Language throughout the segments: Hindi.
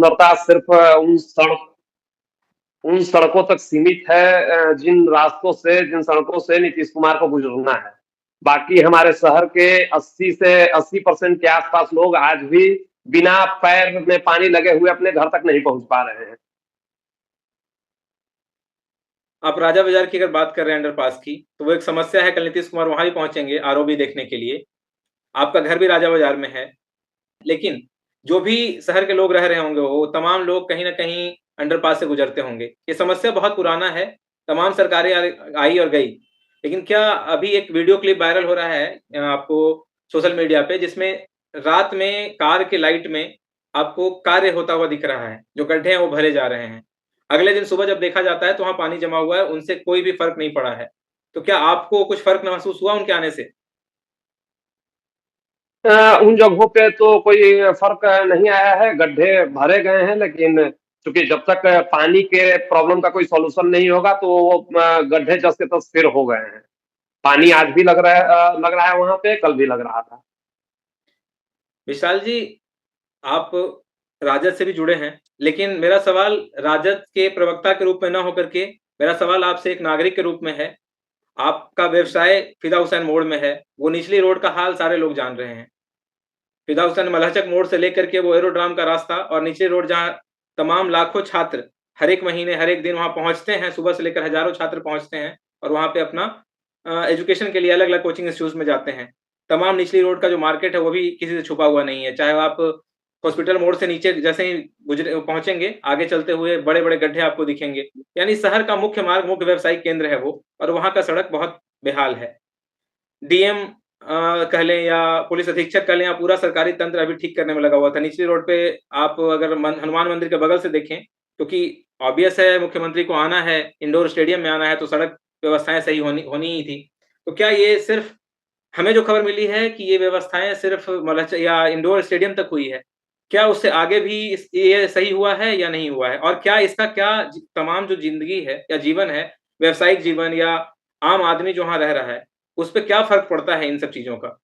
सुंदरता सिर्फ उन सड़कों तक सीमित है, जिन सड़कों से नीतीश कुमार को गुजरना है। बाकी हमारे शहर के 80 से 80% के आसपास लोग आज भी बिना पैर में पानी लगे हुए अपने घर तक नहीं पहुंच पा रहे हैं। आप राजा बाजार की अगर बात कर रहे हैं अंडरपास की, तो वो एक समस्या है। कल नीतीश कुमार वहां भी पहुंचेंगे आरओबी देखने के लिए। आपका घर भी राजा बाजार में है, लेकिन जो भी शहर के लोग रह रहे होंगे, वो तमाम लोग कहीं न कहीं अंडरपास से गुजरते होंगे। ये समस्या बहुत पुराना है, तमाम सरकारें आई और गई। लेकिन क्या अभी एक वीडियो क्लिप वायरल हो रहा है आपको सोशल मीडिया पे, जिसमें रात में कार के लाइट में आपको कार्य होता हुआ दिख रहा है, जो गड्ढे हैं वो भरे जा रहे हैं। अगले दिन सुबह जब देखा जाता है तो वहाँ पानी जमा हुआ है, उनसे कोई भी फ़र्क नहीं पड़ा है। तो क्या आपको कुछ फ़र्क महसूस हुआ उनके आने से? उन जगहों पे तो कोई फर्क नहीं आया है, गड्ढे भरे गए हैं, लेकिन चूंकि जब तक पानी के प्रॉब्लम का कोई सॉल्यूशन नहीं होगा तो वो गड्ढे जस के तस फिर हो गए हैं। पानी आज भी लग रहा है वहां पे, कल भी लग रहा था। विशाल जी, आप राजद से भी जुड़े हैं, लेकिन मेरा सवाल राजद के प्रवक्ता के रूप में ना होकर के, मेरा सवाल आपसे एक नागरिक के रूप में है। आपका व्यवसाय फिदा हुसैन मोड़ में है, वो निचली रोड का हाल सारे लोग जान रहे हैं। फिदा हुसैन मलहचक मोड़ से लेकर के वो एरोड्राम का रास्ता और निचली रोड, जहाँ तमाम लाखों छात्र हर एक महीने, हर एक दिन वहाँ पहुँचते हैं, सुबह से लेकर हज़ारों छात्र पहुँचते हैं और वहाँ पे अपना एजुकेशन के लिए अलग-अलग कोचिंग इंस्टीट्यूट्स में जाते हैं। तमाम निचली रोड का जो मार्केट है, वो भी किसी से छुपा हुआ नहीं है। चाहे आप हॉस्पिटल मोड़ से नीचे जैसे ही गुजरे पहुँचेंगे, आगे चलते हुए बड़े-बड़े गड्ढे आपको दिखेंगे। यानी शहर का मुख्य मार्ग, मुख्य व्यावसायिक केंद्र है वो, और वहाँ का सड़क बहुत बेहाल है। डीएम कह लें या पुलिस अधीक्षक कह लें, या पूरा सरकारी तंत्र अभी ठीक करने में लगा हुआ था। निचली रोड पे आप अगर हनुमान मंदिर के बगल से देखें, क्योंकि ऑब्वियस है मुख्यमंत्री को आना है, इंडोर स्टेडियम में आना है, तो सड़क व्यवस्थाएँ सही होनी होनी ही थी। तो क्या ये सिर्फ़, हमें जो खबर मिली है कि ये व्यवस्थाएँ सिर्फ़ मलहच या इंडोर स्टेडियम तक हुई है। क्या उससे आगे भी ये सही हुआ है या नहीं हुआ है? और क्या इसका क्या तमाम जो ज़िंदगी है या जीवन है, व्यावसायिक जीवन या आम आदमी जो वहाँ रह रहा है, उस पे क्या फ़र्क पड़ता है इन सब चीज़ों का?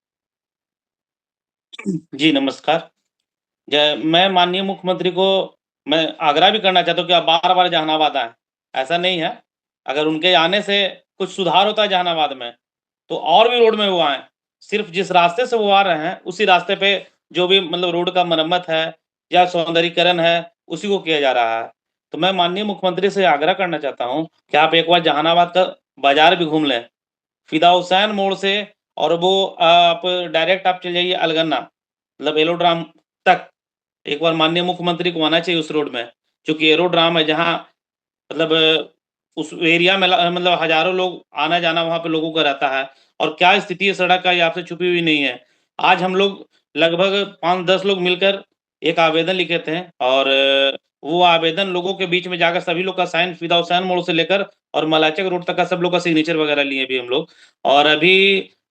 जी, नमस्कार। मैं माननीय मुख्यमंत्री को मैं आग्रह भी करना चाहता हूँ कि आप बार-बार जहानाबाद आएँ। ऐसा नहीं है, अगर उनके आने से कुछ सुधार होता है जहानाबाद में, तो और भी रोड में वो आएँ। सिर्फ़ जिस रास्ते से वो आ रहे हैं, उसी रास्ते पे जो भी मतलब रोड का मरम्मत है या सौंदर्यीकरण है, उसी को किया जा रहा है। तो मैं माननीय मुख्यमंत्री से आग्रह करना चाहता हूँ कि आप एक बार जहानाबाद का बाज़ार भी घूम लें। फिदा हुसैन मोड़ से और वो आप डायरेक्ट आप चले जाइए अलगन्ना, मतलब एरोड्राम तक। एक बार माननीय मुख्यमंत्री को आना चाहिए उस रोड में, क्योंकि एरोड्राम है जहाँ मतलब उस एरिया में मतलब हज़ारों लोग आना-जाना वहाँ पे लोगों का रहता है और क्या स्थिति है सड़क का ये आपसे छुपी हुई नहीं है। आज हम लोग लगभग 5-10 लोग मिलकर एक आवेदन लिखे थे और वो आवेदन लोगों के बीच में जाकर सभी लोग का साइन फिदा हुसैन मोड़ से लेकर और मलाचक रोड तक का सब लोग का सिग्नेचर वगैरह लिए भी हम लोग और अभी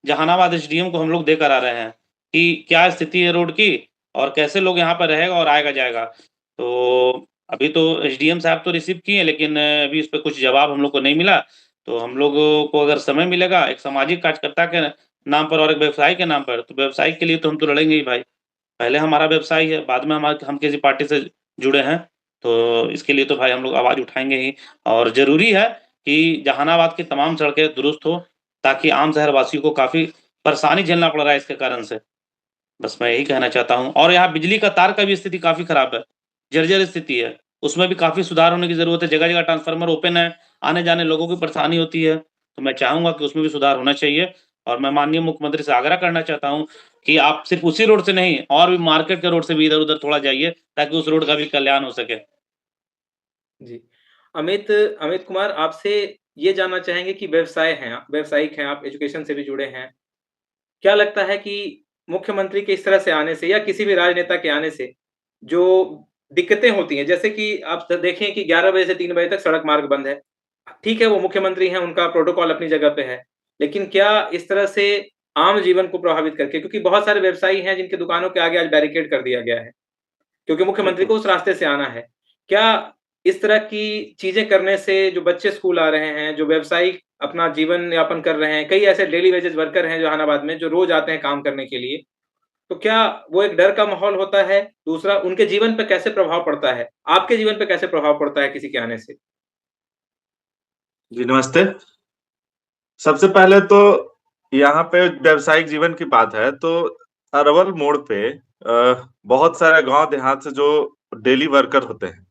जहानाबाद एसडीएम को हम लोग देकर आ रहे हैं कि क्या स्थिति है रोड की और कैसे लोग यहाँ पर रहेगा और आएगा-जाएगा। तो अभी तो एसडीएम साहब तो रिसीव किए लेकिन अभी इस पे कुछ जवाब हम लोग को नहीं मिला। तो हम लोगों को अगर समय मिलेगा एक सामाजिक कार्यकर्ता के नाम पर और एक व्यवसाय के नाम पर, तो व्यवसाय के लिए तो हम तो लड़ेंगे ही भाई। पहले हमारा व्यवसाय है, बाद में हम किसी पार्टी से जुड़े हैं, तो इसके लिए तो भाई हम लोग आवाज़ उठाएँगे ही और ज़रूरी है कि जहानाबाद की तमाम सड़कें दुरुस्त हो, ताकि आम शहरवासियों को काफ़ी परेशानी झेलना पड़ रहा है इसके कारण से। बस मैं यही कहना चाहता हूँ और यहाँ बिजली का तार का भी स्थिति काफ़ी खराब है, जर्जर स्थिति है। उसमें भी काफ़ी सुधार होने की ज़रूरत है, जगह-जगह ट्रांसफ़ार्मर ओपन है, आने-जाने लोगों को परेशानी होती है। तो मैं चाहूँगा कि उसमें भी सुधार होना चाहिए और मैं माननीय मुख्यमंत्री से आग्रह करना चाहता हूँ कि आप सिर्फ़ उसी रोड से नहीं और भी मार्केट के रोड से भी इधर-उधर थोड़ा जाइए, ताकि उस रोड का भी कल्याण हो सके। जी। अमित अमित कुमार, आपसे ये जानना चाहेंगे कि व्यवसाय हैं आप, व्यावसायिक हैं आप, एजुकेशन से भी जुड़े हैं। क्या लगता है कि मुख्यमंत्री के इस तरह से आने से या किसी भी राजनेता के आने से जो दिक्कतें होती हैं, जैसे कि आप देखें कि 11 बजे से 3 बजे तक सड़क मार्ग बंद है। ठीक है, वो मुख्यमंत्री हैं, उनका प्रोटोकॉल अपनी जगह पे है। लेकिन क्या इस तरह से आम जीवन को प्रभावित करके, क्योंकि बहुत सारे व्यवसायी हैं जिनकी दुकानों के आगे आज बैरिकेड कर दिया गया है, क्योंकि मुख्यमंत्री बिल्कुल। को उस रास्ते से आना है। क्या इस तरह की चीज़ें करने से जो बच्चे स्कूल आ रहे हैं, जो व्यवसायिक अपना जीवन यापन कर रहे हैं, कई ऐसे डेली वेजेस वर्कर हैं जहानाबाद में जो रोज़ आते हैं काम करने के लिए, तो क्या वो एक डर का माहौल होता है? दूसरा, उनके जीवन पे कैसे प्रभाव पड़ता है? आपके जीवन पे कैसे प्रभाव पड़ता है किसी के आने से? जी, नमस्ते। सबसे पहले तो यहाँ पे व्यावसायिक जीवन की बात है, तो अरवल मोड़ पे बहुत सारे गाँव देहात से जो डेली वर्कर होते हैं,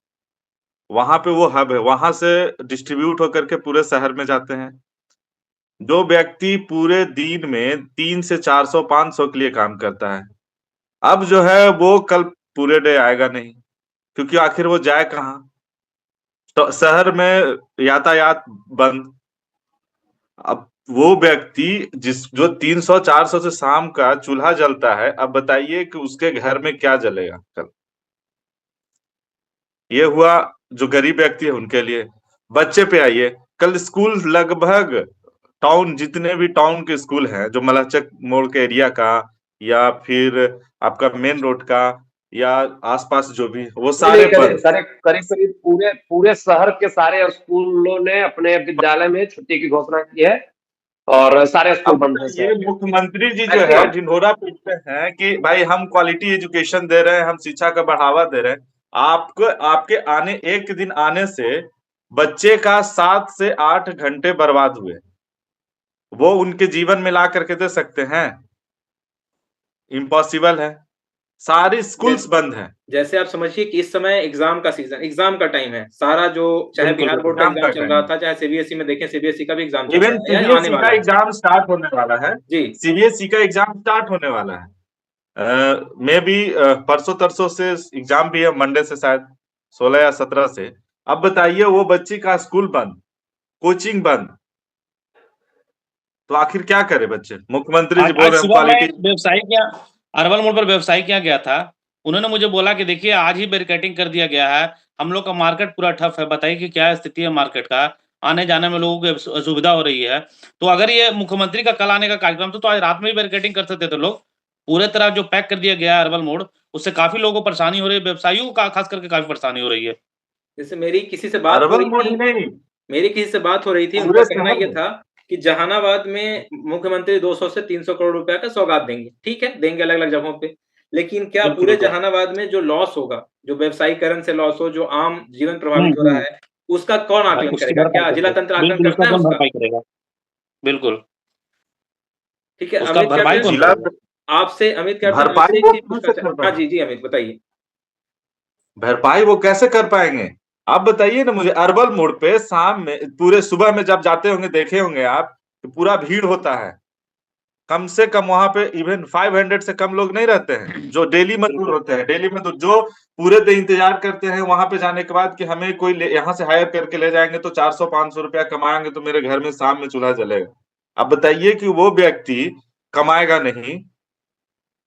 वहाँ पे वो हब है, वहाँ से डिस्ट्रीब्यूट होकर के पूरे शहर में जाते हैं। जो व्यक्ति पूरे दिन में 3 से 400, 500 के लिए काम करता है, अब जो है वो कल पूरे डे आएगा नहीं, क्योंकि आखिर वो जाए कहाँ? तो शहर में यातायात बंद। अब वो व्यक्ति जो 300-400 से शाम का चूल्हा जलता है, अब बताइए कि उसके घर में क्या जलेगा कल? ये हुआ जो गरीब व्यक्ति है उनके लिए। बच्चे पे आइए, कल स्कूल लगभग जितने भी टाउन के स्कूल हैं, जो मलहचक मोड़ के एरिया का या फिर आपका मेन रोड का या आसपास जो भी, वो सारे बंद। करीब-करीब पूरे पूरे शहर के सारे स्कूलों ने अपने विद्यालय में छुट्टी की घोषणा की है और सारे स्कूल अब बंद हैं ये सर। मुख्यमंत्री जी जो है ढिंढोरा पीटते हैं कि भाई हम क्वालिटी एजुकेशन दे रहे हैं, हम शिक्षा का बढ़ावा दे रहे हैं। आपको आपके एक दिन आने से बच्चे का 7 से 8 घंटे बर्बाद हुए। वो उनके जीवन में ला करके दे सकते हैं? इम्पॉसिबल है। सारी स्कूल्स बंद हैं। जैसे आप समझिए कि इस समय एग्जाम का टाइम है। सारा जो चाहे बिल्कुल, बिहार बोर्ड का एग्जाम एग्जाम का चल टाइम रहा है। था, चाहे सीबीएसई में देखें, सीबीएसई का भी एग्जाम चल इवन रहा है या आने सीबीएसई का वाला है। एग्जाम स्टार्ट होने वाला है। जी। सीबीएसई का एग्जाम स्टार्ट होने वाला है। मे बी परसों-तरसों से एग्जाम भी है, मंडे से शायद 16 या 17 से। अब बताइए वो बच्ची का स्कूल बंद, कोचिंग बंद, तो आखिर क्या करे बच्चे? मुख्यमंत्री जी आज बोल आज रहे हैं सुबह मैं क्वालिटी। व्यवसायी के यहाँ अरवल मोड़ पर व्यवसायी के यहाँ गया था। उन्होंने मुझे बोला कि देखिए आज ही बैरिकेडिंग कर दिया गया है। हम लोग का मार्केट पूरा ठप है। बताइए कि क्या स्थिति है मार्केट का? आने-जाने में लोगों को असुविधा हो रही है। तो अगर ये मुख्यमंत्री का कल आने का कार्यक्रम था तो आज रात में भी बैरिकेडिंग कर सकते थे लोग। पूरे तरह जो पैक कर दिया गया है अरवल मोड़, उससे काफ़ी लोगों को परेशानी हो रही है। व्यवसायियों को खास करके काफ़ी परेशानी हो रही है। जैसे मेरी किसी से बात हो अरवल रही मोड़ थी ही नहीं, मेरी किसी से बात हो रही थी, पूरे उनका कहना शहर ये में। था कि जहानाबाद में मुख्यमंत्री 200 से 300 करोड़ रुपए का सौगात देंगे। ठीक है, देंगे अलग-अलग जगहों पे। लेकिन क्या बिल्कुल, पूरे बिल्कुल। जहानाबाद में जो लॉस होगा, जो व्यवसायीकरण से लॉस हो, जो आम जीवन हुँ, प्रभावित हो रहा हुँ। है, उसका कौन आकलन उसकी करेगा? भरपाई क्या जिला करेगा। तंत्र आकलन बिल्कुल, उसका करता है कौन उसका? भरपाई करेगा? बिल्कुल। ठीक है, उसका अमित भरपाई कैप्टन कौन जिला करेगा? आपसे अमित कैप्टन भरपाई आपसे एक वो चीज़ पूछना कैसे कर हाँ पाएंगे? जी, जी अमित बताइए। भरपाई वो कैसे कर पाएंगे? आप बताइए ना मुझे। अरवल मोड़ पे शाम में, पूरे सुबह में जब जाते होंगे, देखे होंगे आप, तो पूरा भीड़ होता है। कम से कम वहाँ पे इवन 500 से कम लोग नहीं रहते हैं, जो डेली मजदूर होते हैं। डेली मजदूर जो पूरे दिन इंतजार करते हैं वहां पे जाने के बाद कि हमें कोई यहाँ से हायर करके ले जाएंगे तो 400-500 रुपया कमाएंगे तो मेरे घर में शाम में चूल्हा जलेगा। अब बताइए कि वो व्यक्ति कमाएगा नहीं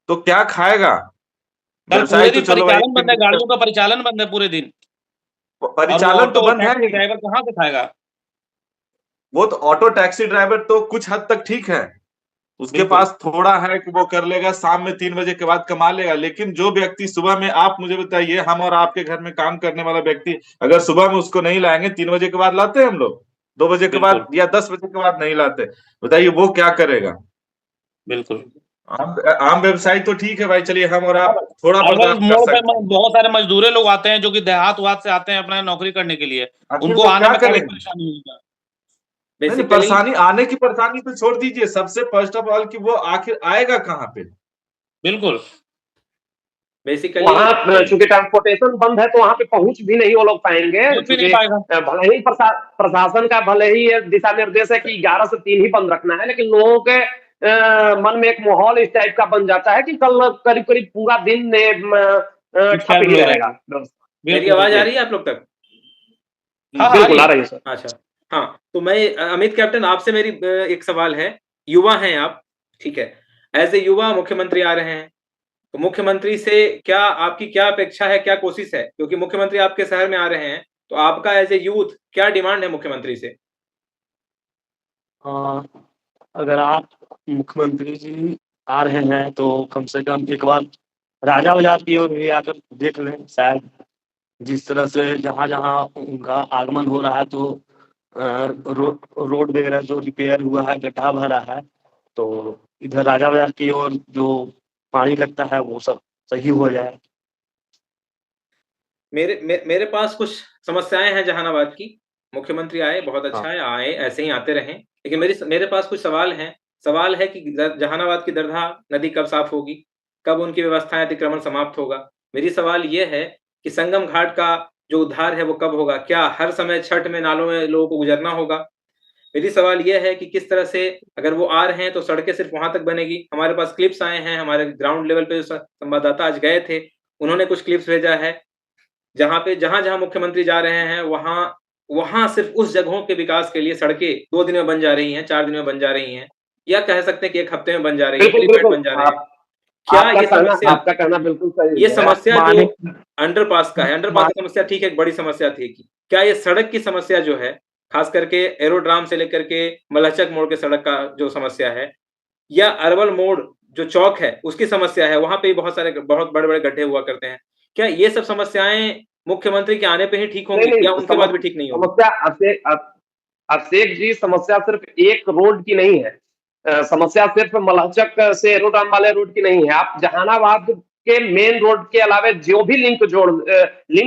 तो क्या खाएगा? कल पूरे व्यवसाय तो दिन चलो भाई, परिचालन बंद है, गाड़ियों का परिचालन बंद है पूरे दिन। और वो परिचालन तो ऑटो, बंद है टैक्सी ही। ड्राइवर कहाँ से खाएगा? वो तो ऑटो टैक्सी ड्राइवर तो कुछ हद तक ठीक है, उसके बिल्कुल। पास थोड़ा है कि वो कर लेगा, शाम में 3 बजे के बाद कमा लेगा। लेकिन जो व्यक्ति सुबह में, आप मुझे बताइए, हम और आपके घर में काम करने वाला व्यक्ति, अगर सुबह में उसको नहीं लाएंगे, 3 बजे के बाद लाते हैं हम लोग, 2 बजे के बाद बिल्कुल, या 10 बजे के बाद नहीं लाते। बताइए वो क्या करेगा? बिल्कुल। आम आम व्यवसायी तो ठीक है भाई, चलिए हम और अब आप थोड़ा अरवल बर्दाश्त कर मोड़ पे सकते हैं। बहुत सारे मजदूरे लोग आते हैं जो कि देहात-वहात से आते हैं अपना नौकरी करने के लिए। आखिर उनको वो आने क्या में काफ़ी करेंगे? परेशानी होगी। नहीं, नहीं, बेसिकली परेशानी, आने की परेशानी तो छोड़ दीजिए। सबसे फर्स्ट ऑफ ऑल कि वो आखिर आएगा कहाँ पे? बिल्कुल। बेसिकली वहाँ चूँकि ट्रांसपोर्टेशन बंद है तो वहाँ पे पहुँच भी नहीं वो लोग पाएँगे पहुँच भी नहीं चूँकि पाएगा। भले ही प्रशासन का भले ही ये दिशा निर्देश है कि 11 से 3 ही बंद रखना है, लेकिन लोगों के मन में एक माहौल इस टाइप का बन जाता है कि कल करीब-करीब पूरा दिन ठप डिस्टर्ब ही लोग रहेगा। रहेंगे। मेरी बिल्कुल, आवाज़ आ बिल्कुल। रही है आप लोग तक? हाँ, हाँ, आ रही बिल्कुल आ है। रही है सर। अच्छा, हाँ, तो मैं अमित कैप्टन आपसे मेरी एक सवाल है, युवा हैं आप, ठीक है? ऐज़ ए युवा मुख्यमंत्री आ रहे हैं, तो मुख्यमंत्री से आपकी क्या अपेक्षा है, क्या कोशिश है? क्योंकि मुख्यमंत्री आपके शहर में आ रहे हैं, तो आपका ऐज़ ए यूथ क्या डिमांड है मुख्यमंत्री से? अगर आप मुख्यमंत्री जी आ रहे हैं तो कम से कम एक बार राजा बाजार की ओर भी आकर देख लें। शायद जिस तरह से जहाँ-जहाँ उनका आगमन हो रहा है तो रोड वगैरह जो रिपेयर हुआ है, गड्ढा भरा है, तो इधर राजा बाजार की ओर जो पानी लगता है वो सब सही हो जाए। मेरे पास कुछ समस्याएँ हैं जहानाबाद की। मुख्यमंत्री आए, बहुत अच्छा हाँ। है, आए, ऐसे ही आते रहें। लेकिन मेरे पास कुछ सवाल हैं। सवाल है कि जहानाबाद की दरगाह नदी कब साफ़ होगी? कब उनकी व्यवस्थाएँ अतिक्रमण समाप्त होगा? मेरी सवाल ये है कि संगम घाट का जो उद्धार है वो कब होगा? क्या हर समय छठ में नालों में लोगों को गुज़रना होगा? मेरी सवाल ये है कि किस तरह से अगर वो आ रहे हैं तो सड़कें सिर्फ़ वहाँ तक बनेगी। हमारे पास क्लिप्स आए हैं, हमारे ग्राउंड लेवल पे जो संवाददाता आज गए थे, उन्होंने कुछ क्लिप्स भेजा है। जहाँ-जहाँ मुख्यमंत्री जा रहे हैं, वहाँ सिर्फ़ उस जगहों के विकास के लिए सड़कें 2 दिन में बन जा रही हैं, 4 दिन में बन जा रही हैं, या कह सकते हैं कि 1 हफ्ते में बन जा रही है, बिल्कुल, हेलीपैड बिल्कुल। बन जा रहे हैं। क्या आपका कहना बिल्कुल सही ये है। समस्या जो माने अंडरपास का है, अंडरपास मा की समस्या ठीक है, एक बड़ी समस्या थी कि क्या ये सड़क की समस्या जो है, ख़ास करके एरोड्राम से लेकर के मलहचक मोड़ के सड़क का जो समस्या है, या अरवल मोड़ जो चौक है, उसकी समस्या है, वहाँ पे भी बहुत बड़े-बड़े गड्ढे हुआ करते हैं। क्या ये सब समस्याएँ मुख्यमंत्री के आने पे ही ठीक नहीं, होंगी नहीं, या उनके बाद भी ठीक नहीं होगी? समस्या अभिषेक जी, समस्या सिर्फ एक रोड की नहीं है। समस्या सिर्फ मलहचक से एरोड्राम वाले रोड की नहीं है। आप जहानाबाद के मेन रोड के अलावा जो भी लिंक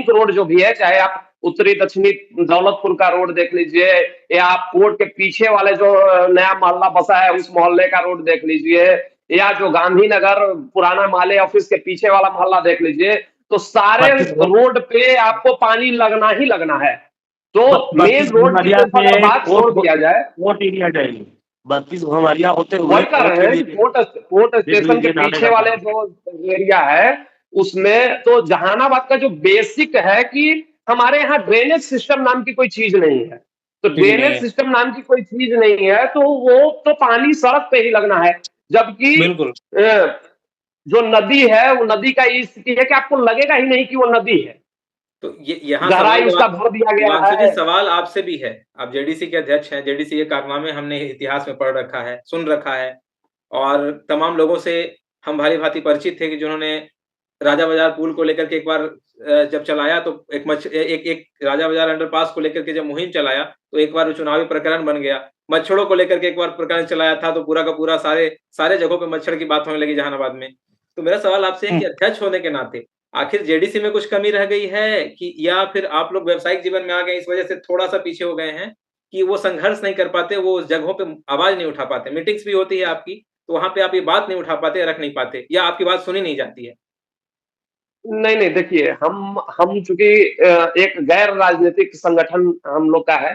रोड जो भी है, चाहे आप उत्तरी दक्षिणी दौलतपुर का रोड देख लीजिए, या आप कोर्ट के पीछे वाले जो नया मोहल्ला बसा है उस मोहल्ले का रोड देख लीजिए, या जो गांधीनगर पुराना माले ऑफिस के पीछे वाला मोहल्ला देख लीजिए, तो सारे 32 रोड पे आपको पानी लगना ही लगना है। तो मेन 32 रोड की घमरिया तो अगर से बात छोड़ दिया जाए, कोर्ट एरिया जाएगी। 32 घमरिया होते हुए वही कर कोर्ट रहे के हैं कि लिए कोर्ट देख स्टेशन के लीजिए नाले पीछे का वाले पानी। जो एरिया है, उसमें तो जहानाबाद का जो बेसिक है कि हमारे यहाँ ड्रेनेज सिस्टम नाम की कोई चीज नहीं है। तो चीज़ नहीं ड्रेनेज है। सिस्टम नाम की कोई चीज नहीं है, तो वो तो पानी सड़क पे ही लगना है। जबकि बिल्कुल। जो नदी है, वो नदी का ये स्थिति है कि आपको लगेगा ही नहीं कि वो नदी है। तो ये यहाँ गहराई सवाल उसका भर दिया गया दिवांशु जी, है। सवाल आपसे भी है। आप जेडीसी के अध्यक्ष हैं, जेडीसी के कारनामे हमने इतिहास में पढ़ रखा है, सुन रखा है, और तमाम लोगों से हम भाँति-भाँति परिचित थे कि जिन्होंने राजा बाज़ार पुल को लेकर के एक बार जब चलाया तो एक राजा बाज़ार अंडरपास को लेकर के जब मुहिम चलाया, तो एक बार वो चुनावी प्रकरण बन गया। मच्छरों को लेकर के एक बार प्रकरण चलाया था, तो पूरा का पूरा सारे जगहों पे मच्छर की बात होने लगी जहानाबाद में। तो मेरा सवाल आपसे है हुँ। कि अध्यक्ष होने के नाते आखिर जेडीसी में कुछ कमी रह गई है कि या फिर आप लोग व्यावसायिक जीवन में आ गए इस वजह से थोड़ा-सा पीछे हो गए हैं कि वो संघर्ष नहीं कर पाते, वो उस जगहों पे आवाज़ नहीं उठा पाते। मीटिंग्स भी होती है आपकी, तो वहाँ पे आप ये बात नहीं उठा पाते, रख नहीं पाते, या आपकी बात सुनी नहीं जाती है? नहीं, नहीं, देखिए, हम चूँकि एक गैर राजनीतिक संगठन हम लोग का है,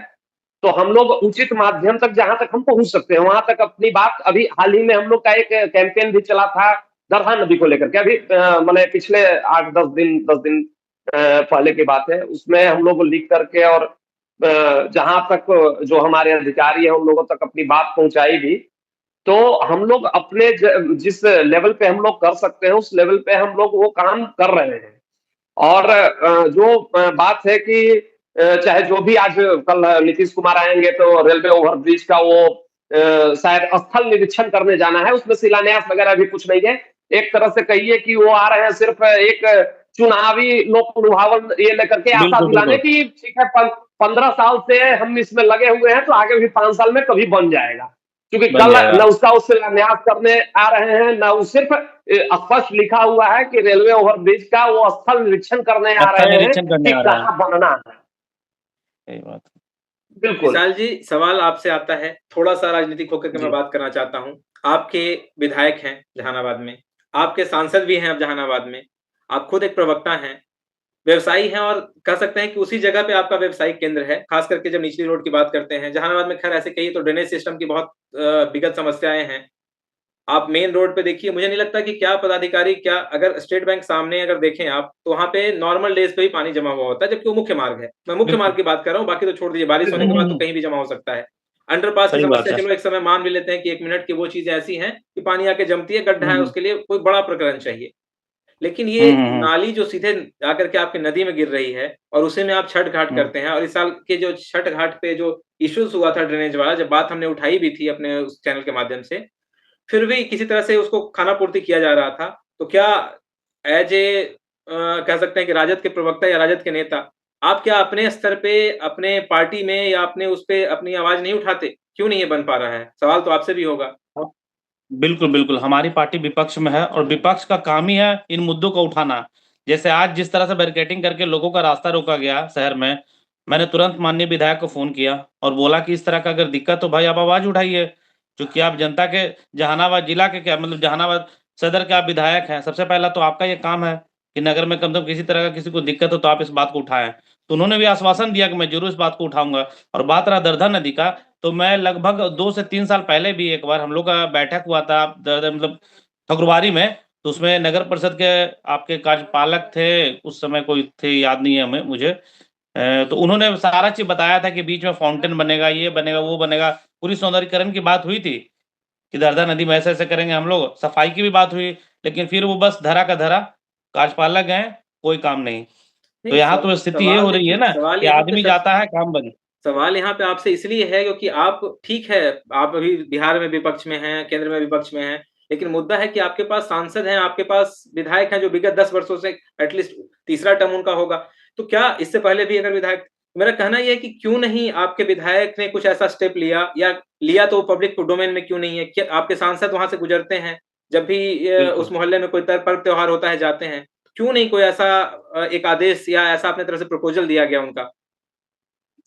तो हम लोग उचित माध्यम तक जहाँ तक हम पहुँच सकते हैं, वहाँ तक अपनी बात अभी हाल ही में हम लोग का एक कैंपेन भी चला था दरहा नदी को लेकर के। अभी माने पिछले 10 दिन पहले की बात है। उसमें हम लोग लिख करके और जहाँ तक जो हमारे अधिकारी हैं, उन लोगों तक अपनी बात पहुँचाई भी। तो हम लोग अपने जिस लेवल पे हम लोग कर सकते हैं, उस लेवल पे हम लोग वो काम कर रहे हैं। और जो बात है कि चाहे जो भी आज कल नीतीश कुमार आएँगे तो रेलवे ओवरब्रिज का वो शायद स्थल निरीक्षण करने जाना है, उसमें शिलान्यास वगैरह भी कुछ नहीं है। एक तरह से कहिए कि वो आ रहे हैं सिर्फ़ एक चुनावी लोक लुभावन ये लेकर के आशा बिल्कुल, दिलाने बिल्कुल। की, ठीक है, 15 साल से हम इसमें लगे हुए हैं, तो आगे भी 5 साल में कभी बन जाएगा। क्योंकि बन कल जाएगा। न उसका वो शिलान्यास करने आ रहे हैं, न वो सिर्फ़ स्पष्ट लिखा हुआ है कि रेलवे ओवरब्रिज का वो स्थल निरीक्षण करने आ स्थल रहे हैं निरीक्षण करने कि आ रहा है। कहाँ बनना है। सही बात है। बिल्कुल। विशाल जी, सवाल आपसे आता है, थोड़ा-सा राजनीतिक होकर के मैं जी। बात करना चाहता हूँ। आपके विधायक हैं जहानाबाद में, आपके सांसद भी हैं अब जहानाबाद में, आप खुद एक प्रवक्ता हैं, व्यवसायी हैं, और कह सकते हैं कि उसी जगह पे आपका व्यावसायिक केंद्र है, खास करके जब निचली रोड की बात करते हैं। जहानाबाद में खैर ऐसे कहिए तो ड्रेनेज सिस्टम की बहुत विगत समस्याएँ हैं। आप मेन रोड पे देखिए, मुझे नहीं लगता कि क्या पदाधिकारी, क्या अगर स्टेट बैंक सामने अगर देखें आप, तो वहाँ पे नॉर्मल डेज़ पे ही पानी जमा हुआ होता है, जबकि वो मुख्य मार्ग है। मैं मुख्य मार्ग बिल्कुल। की बात कर रहा हूँ, बाकी तो छोड़ दीजिए, बारिश होने के बाद तो कहीं भी जमा हो सकता है। अंडरपास की सही बात समस्या है। चलो एक समय मान भी लेते हैं कि 1 मिनट की वो चीज़ें ऐसी हैं कि पानी आके जमती है, गड्ढा है, हुँ। उसके लिए कोई बड़ा प्रकरण चाहिए। लेकिन ये हुँ, हुँ, हुँ। नाली जो सीधे जाकर के आपकी नदी में गिर रही है और उसी में आप छठ घाट हुँ। करते हैं, और इस साल के जो छठ घाट पे जो इश्यूज़ हुआ था ड्रेनेज वाला, जब बात हमने उठाई भी थी अपने उस चैनल के माध्यम से, फिर भी किसी तरह से उसको खाना-पूर्ति किया जा रहा था। तो क्या ऐज़ कह सकते हैं कि राजद के प्रवक्ता या राजद के नेता, आप क्या अपने स्तर पे, अपने पार्टी में या अपने उस पे अपनी आवाज़ नहीं उठाते? क्यों नहीं ये बन पा रहा है? सवाल तो आपसे भी होगा। बिल्कुल, बिल्कुल। हमारी पार्टी विपक्ष में है और विपक्ष का काम ही है इन मुद्दों को उठाना। जैसे आज जिस तरह से बैरिकेडिंग करके लोगों का रास्ता रोका गया शहर में, मैंने तुरंत माननीय विधायक को फ़ोन किया और बोला कि इस तरह का अगर दिक्कत हो भाई आप आवाज़ उठाइए। चूँकि आप जनता के जहानाबाद जिला के क्या मतलब जहानाबाद सदर के आप विधायक हैं, सबसे पहला तो आपका ये काम है कि नगर में कम से कम किसी तरह का किसी को दिक्कत हो तो आप इस बात को उठाएँ। तो उन्होंने भी आश्वासन दिया कि मैं ज़रूर इस बात को उठाऊँगा और बात रहा दरधा नदी का, तो मैं लगभग 2 से 3 साल पहले भी एक बार हम लोग का बैठक हुआ था दरअसल मतलब ठकुरबारी में, तो उसमें नगर परिषद के आपके कार्यपालक थे, उस समय कोई थे याद नहीं है हमें मुझे। तो उन्होंने सारा चीज़ बताया था कि बीच में फाउंटेन बनेगा, ये बनेगा, वो बनेगा, पूरी सौंदर्यीकरण की बात हुई थी कि दरधा नदी में ऐसे-ऐसे करेंगे हम लोग, सफाई की भी बात हुई, लेकिन फिर वो बस धरा का धरा, कार्यपालक गए, कोई काम नहीं। तो नहीं, यहाँ तो स्थिति ये सवाल हो रही है देखिए, ना सवाल कि यहाँ पे आदमी जाता है, काम बंद। सवाल यहाँ पे आपसे इसलिए है क्योंकि आप ठीक है, आप अभी बिहार में विपक्ष में हैं, केंद्र में विपक्ष में हैं, लेकिन मुद्दा है कि आपके पास सांसद हैं, आपके पास विधायक हैं जो विगत 10 वर्षों से एटलीस्ट तीसरा टर्म उनका होगा। तो क्या इससे पहले भी अगर विधायक मेरा कहना ये है कि क्यों नहीं आपके विधायक ने कुछ ऐसा स्टेप लिया या लिया तो पब्लिक डोमेन में क्यों नहीं है? क्या आपके सांसद वहाँ से गुजरते हैं, जब भी बिल्कुल। उस मोहल्ले में कोई पर्व त्योहार होता है जाते हैं, क्यों नहीं कोई ऐसा एक आदेश या ऐसा अपने तरफ से प्रपोज़ल दिया गया उनका?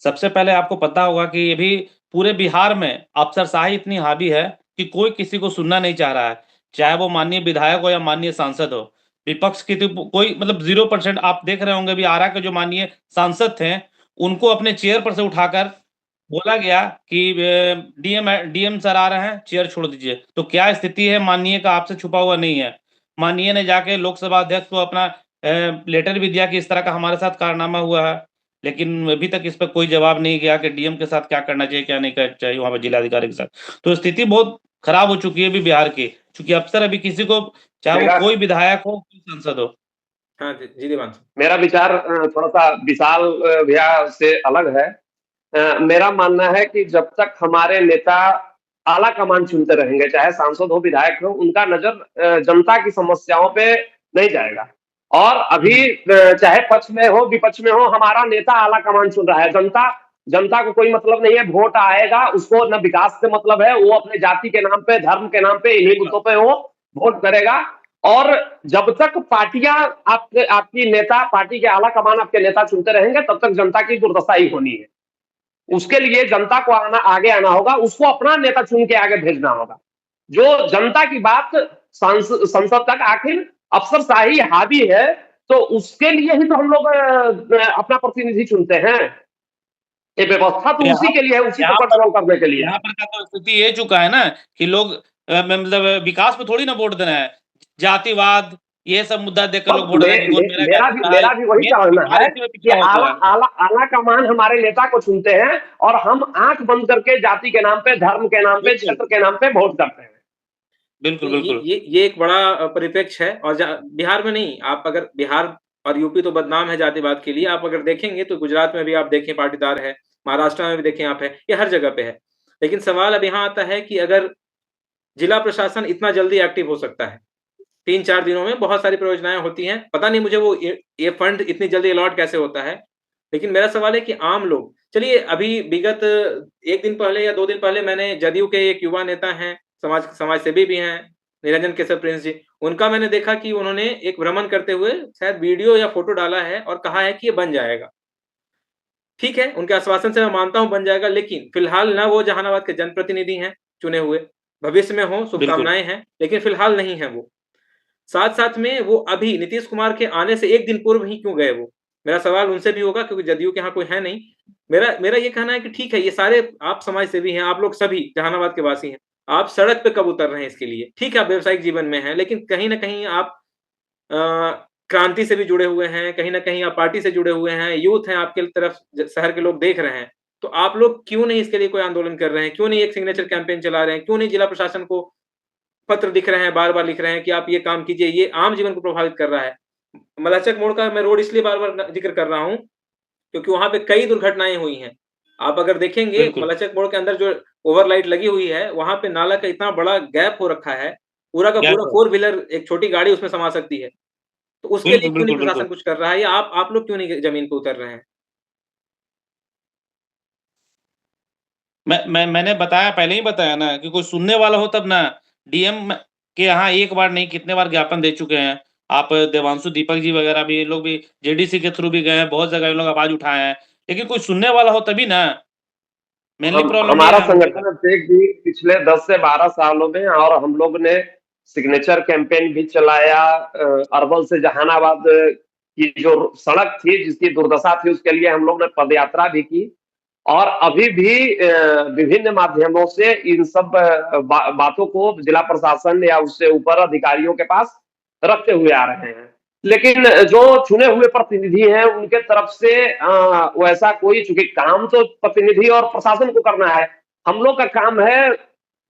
सबसे पहले आपको पता होगा कि ये भी पूरे बिहार में अफ़सरशाही इतनी हावी है कि कोई किसी को सुनना नहीं चाह रहा है, चाहे वो माननीय विधायक हो या माननीय सांसद हो। विपक्ष की तो कोई मतलब 0% आप देख रहे होंगे अभी आरा के जो माननीय सांसद थे, उनको अपने चेयर पर से उठाकर बोला गया कि डीएम सर आ रहे हैं, चेयर छोड़ दीजिए। तो क्या स्थिति है माननीय का आपसे छुपा हुआ नहीं है। माननीय ने जाके लोकसभा अध्यक्ष को अपना लेटर भी दिया कि इस तरह का हमारे साथ कारनामा हुआ है। लेकिन अभी तक इस पे कोई जवाब नहीं गया कि डीएम के साथ क्या करना चाहिए, क्या नहीं करना चाहिए वहाँ पे जिलाधिकारी के साथ। तो स्थिति बहुत खराब हो चुकी है अभी बिहार की, चूँकि अफ़सर अभी किसी को चाहे वो मेरा कोई विधायक हो, कोई सांसद हो। हाँ जी, जी देवांशु। मेरा विचार थोड़ा-सा विशाल भैया से अलग है। मेरा मानना है कि जब तक हमारे नेता आला कमान चुनते रहेंगे, चाहे सांसद हो, विधायक हो, उनका नज़र जनता की समस्याओं पे नहीं जाएगा। और अभी चाहे पक्ष में हो, विपक्ष में हो, हमारा नेता आला कमान चुन रहा है। जनता जनता को कोई मतलब नहीं है, वोट आएगा, उसको ना विकास से मतलब है, वो अपने जाति के नाम पे, धर्म के नाम पे, इन्हीं मुद्दों पे वो वोट करेगा। और जब तक पार्टियाँ आपकी नेता पार्टी के आला कमान आपके नेता चुनते रहेंगे, तब तक जनता की दुर्दशा ही होनी है। उसके लिए जनता को आगे आना होगा, उसको अपना नेता चुन के आगे भेजना होगा। जो जनता की बात संसद तक आखिर अफ़सरशाही हावी है, तो उसके लिए ही तो हम लोग अपना प्रतिनिधि चुनते हैं। ये व्यवस्था तो यहाँ उसी के लिए है, उसी को यहाँ पर कंट्रोल करने के लिए है। यहाँ पर का तो स्थिति ये चुका है ना कि लोग मतलब विकास पे थोड़ी ना वोट देना है। जातिवाद ये सब मुद्दा देखकर लोग अब वोट देंगे, कौन मेरा क्या करता है, मेरा भी वही मेन कहना बिहार है इसी में कि पिछड़ा हुआ है। आला कमान हमारे नेता को चुनते हैं और हम आंख बंद करके जाति के नाम पे, धर्म के नाम पे, बिल्कुल, क्षेत्र के नाम पे वोट करते हैं। बिल्कुल, ये बिल्कुल। ये ये एक बड़ा परिप्रेक्ष्य है और बिहार में नहीं, आप अगर बिहार और यूपी तो बदनाम है जातिवाद के लिए, आप अगर देखेंगे तो गुजरात में भी आप देखें पाटीदार है, महाराष्ट्र में भी देखें आप है, ये हर जगह पे है। लेकिन सवाल अब यहाँ आता है कि अगर जिला प्रशासन इतना जल्दी एक्टिव हो सकता है, 3-4 दिनों में बहुत सारी परियोजनाएँ होती हैं, पता नहीं मुझे वो ये फंड इतनी जल्दी अलॉट कैसे होता है? लेकिन मेरा सवाल है कि आम लोग चलिए अभी विगत 1 दिन पहले या 2 दिन पहले मैंने जदयू के एक युवा नेता हैं, समाज सेवी भी हैं, निरंजन केशव प्रिंस जी, उनका मैंने देखा कि उन्होंने एक भ्रमण करते हुए शायद वीडियो या फ़ोटो डाला है और कहा है कि ये बन जाएगा। ठीक है, उनके आश्वासन से मैं मानता हूँ बन जाएगा, लेकिन फिलहाल ना वो जहानाबाद के जनप्रतिनिधि हैं, चुने हुए, भविष्य में हों, बिल्कुल। शुभकामनाएँ हैं, लेकिन फिलहाल नहीं हैं वो। साथ-साथ में वो अभी नीतीश कुमार के आने से 1 दिन पूर्व ही क्यों गए वो? मेरा सवाल उनसे भी होगा क्योंकि जदयू के यहाँ कोई है नहीं। मेरा मेरा ये कहना है कि ठीक है, ये सारे आप समाज सेवी हैं, आप लोग सभी जहानाबाद के वासी हैं। आप सड़क पे कब उतर रहे हैं इसके लिए? ठीक है, आप व्यावसायिक जीवन में हैं, लेकिन कहीं न कहीं आप क्रांति से भी जुड़े हुए हैं, कहीं न कहीं आप पार्टी से जुड़े हुए हैं, यूथ हैं आपके तरफ शहर के लोग देख रहे हैं। तो आप लोग क्यों नहीं इसके लिए कोई आंदोलन कर रहे हैं? क्यों नहीं एक सिग्नेचर कैंपेन चला रहे हैं? क्यों नहीं जिला प्रशासन को पत्र लिख रहे हैं, बार-बार लिख रहे हैं कि आप ये काम कीजिए, ये आम जीवन को प्रभावित कर रहा है। मलाचक मोड़ का मैं रोड इसलिए बार-बार ज़िक्र कर रहा हूँ, क्योंकि वहाँ पे कई दुर्घटनाएँ हुई हैं। आप अगर देखेंगे बिल्कुल, मलाचक मोड़ के अंदर जो ओवरलाइट लगी हुई है, वहाँ पे नाला का इतना बड़ा गैप हो रखा है, पूरा का पूरा गैप है। 4 व्हीलर एक छोटी गाड़ी उसमें समा सकती है। तो उसके लिए बिल्कुल, क्यों नहीं बिल्कुल, प्रशासन बिल्कुल। कुछ कर रहा है या आप लोग क्यों नहीं ज़मीन पे उतर रहे हैं? मैंने बताया पहले ही बताया ना कि कोई सुनने वाला हो तब ना, डीएम के यहाँ एक बार नहीं कितने बार ज्ञापन दे चुके हैं। आप देवांशु दीपक जी वगैरह भी, ये लोग भी जेडीसी के थ्रू भी गए हैं, बहुत जगह ये लोग आवाज उठाए हैं, लेकिन कोई सुनने वाला हो तभी ना। मेनली प्रॉब्लम ये हमारा है हम लोग संगठन अभिषेक जी पिछले 10 से 12 सालों में, और हम लोग ने सिग्नेचर कैंपेन भी चलाया। अरवल से जहानाबाद की जो सड़क थी जिसकी दुर्दशा थी उसके लिए हम लोग ने पदयात्रा भी की, और अभी भी विभिन्न माध्यमों से इन सब बातों को जिला प्रशासन या उससे ऊपर अधिकारियों के पास रखते हुए आ रहे हैं। लेकिन जो चुने हुए प्रतिनिधि हैं उनके तरफ से वैसा कोई, चूंकि काम तो प्रतिनिधि और प्रशासन को करना है, हम लोग का काम है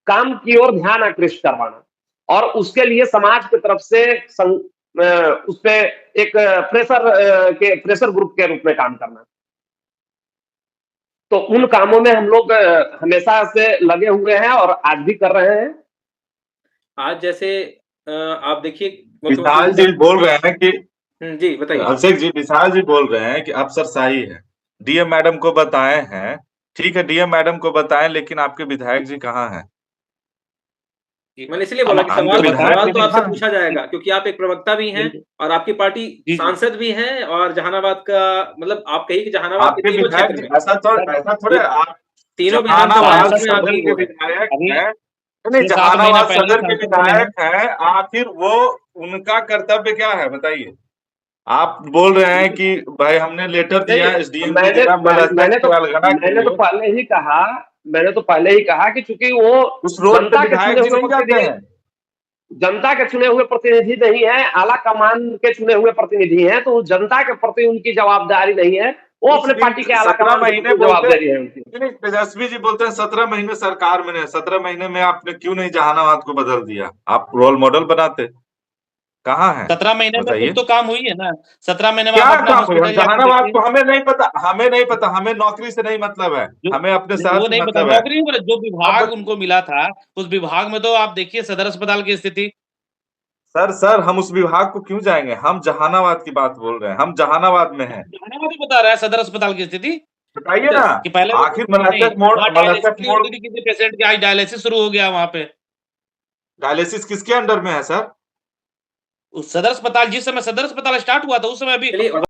काम की ओर ध्यान आकृष्ट करवाना, और उसके लिए समाज की तरफ से उस पे एक प्रेशर ग्रुप के रूप में काम करना। तो उन कामों में हम लोग हमेशा से लगे हुए हैं और आज भी कर रहे हैं। आज जैसे आप देखिए विशाल जी बोल रहे हैं कि जी बताइए। अभिषेक जी, विशाल जी बोल रहे हैं कि अफसरशाही है, डीएम मैडम को बताए हैं। ठीक है, डीएम मैडम को बताएं, लेकिन आपके विधायक जी कहाँ हैं? मैंने इसलिए बोला कि हमको सवाल तो आपसे हाँ। पूछा जाएगा, क्योंकि आप एक प्रवक्ता भी हैं और आपकी पार्टी जी। सांसद भी हैं, और जहानाबाद का मतलब आप कहिए कि जहानाबाद के आपके तीनों विधायक क्षेत्र जी में ऐसा थोड़े आप तीनों विधानसभा जहानाबाद क्षेत्र में सदर आपकी के वो है। विधायक अभी हैं। नहीं, 6-7 महीना जहानाबाद पहले सदर के संसद में विधायक हैं, आखिर वो उनका कर्तव्य क्या है बताइए? आप बोल रहे हैं कि भाई हमने लेटर दिया एसडीएम की जिला मैंने तो पहले ही कहा कि चूंकि वो उस रोड पे जनता के विधायक चुने जी हुए नहीं जाते प्रतिनिधि, हैं। जनता के चुने हुए प्रतिनिधि नहीं है, आला कमान के चुने हुए प्रतिनिधि हैं, तो जनता के प्रति उनकी जवाबदारी नहीं है, वो अपने पार्टी के आला 17 कमान महीने की जवाबदारी है उनकी। नहीं, तेजस्वी जी बोलते हैं 17 महीने सरकार में, 17 महीने में आपने क्यों नहीं जहानाबाद को बदल दिया? आप रोल मॉडल बनाते, कहाँ है 17 महीने में बताइए? कुछ तो काम हुई है ना। 17 महीने में क्या आप अपना काम हुआ? हॉस्पिटल जाकर जहानाबाद देखिए। को हमें नहीं पता, हमें नौकरी से नहीं मतलब है, हमें अपने शहर वो से नहीं पता, मतलब है। नौकरी नहीं बोले, जो विभाग उनको मिला था उस विभाग में तो आप देखिए सदर अस्पताल की स्थिति। सर हम उस विभाग को क्यों जाएंगे? हम जहानाबाद की बात बोल रहे हैं, हम जहानाबाद में हैं। जहानाबाद ही बता रहा है सदर अस्पताल की स्थिति बताइए ना। कि पहले आखिर नहीं, वहाँ डायलिसिस मलसक नहीं मोड़ होती थी किसी पेशेंट की, आज डायलिसिस शुरू हो गया वहाँ पे। डायलिसिस किसके अंडर में है सर? उस सदर अस्पताल, जिस समय सदर अस्पताल स्टार्ट हुआ था उस समय अभी चलिए